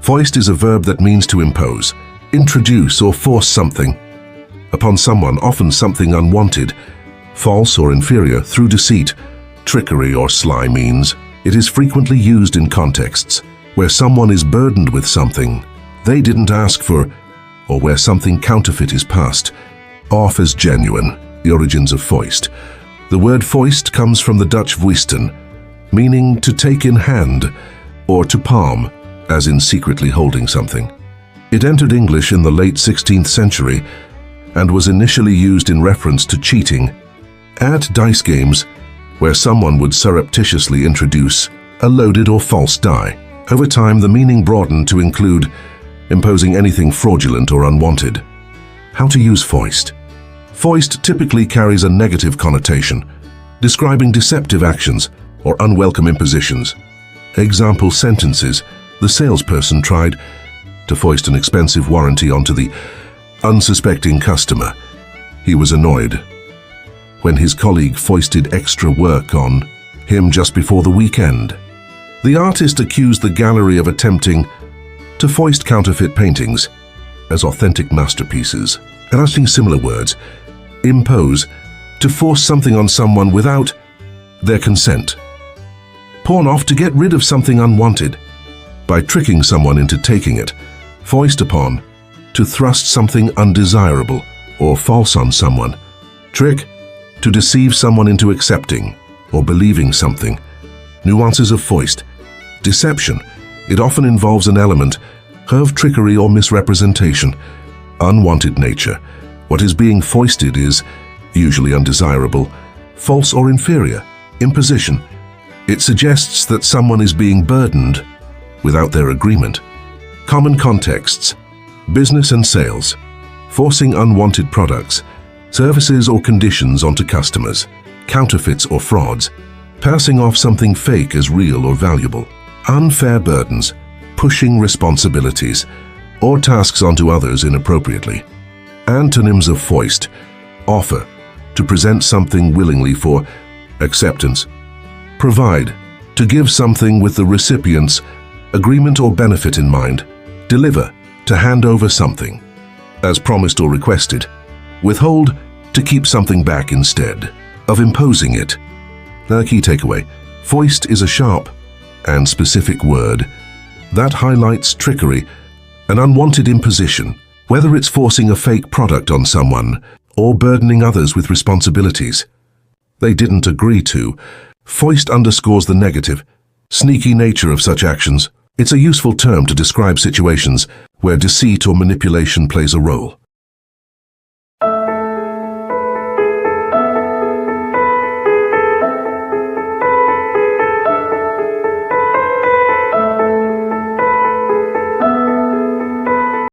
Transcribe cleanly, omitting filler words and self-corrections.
Foist is a verb that means to impose, introduce or force something upon someone, often something unwanted, false or inferior, through deceit, trickery or sly means. It is frequently used in contexts where someone is burdened with something they didn't ask for, or where something counterfeit is passed off as genuine. The origins of foist. The word foist comes from the Dutch vuisten, meaning to take in hand or to palm, as in secretly holding something. It entered English in the late 16th century and was initially used in reference to cheating at dice games, where someone would surreptitiously introduce a loaded or false die. Over time, the meaning broadened to include imposing anything fraudulent or unwanted. How to use foist. Foist typically carries a negative connotation, describing deceptive actions or unwelcome impositions. Example sentences: the salesperson tried to foist an expensive warranty onto the unsuspecting customer. He was annoyed when his colleague foisted extra work on him just before the weekend. The artist accused the gallery of attempting to foist counterfeit paintings as authentic masterpieces. And using similar words, impose, to force something on someone without their consent. Pawn off, to get rid of something unwanted by tricking someone into taking it. Foist upon, to thrust something undesirable or false on someone. Trick, to deceive someone into accepting or believing something. Nuances of foist. Deception. It often involves an element of trickery or misrepresentation. Unwanted nature. What is being foisted is usually undesirable, false or inferior. Imposition. It suggests that someone is being burdened without their agreement. Common contexts. Business and sales. Forcing unwanted products, services or conditions onto customers. Counterfeits or frauds. Passing off something fake as real or valuable. Unfair burdens. Pushing responsibilities or tasks onto others inappropriately. Antonyms of foist. Offer, to present something willingly for acceptance. Provide, to give something with the recipient's agreement or benefit in mind. Deliver, to hand over something as promised or requested. Withhold, to keep something back instead of imposing it. Now, key takeaway: foist is a sharp and specific word that highlights trickery, an unwanted imposition, whether it's forcing a fake product on someone or burdening others with responsibilities they didn't agree to. Foist underscores the negative, sneaky nature of such actions. It's a useful term to describe situations where deceit or manipulation plays a role.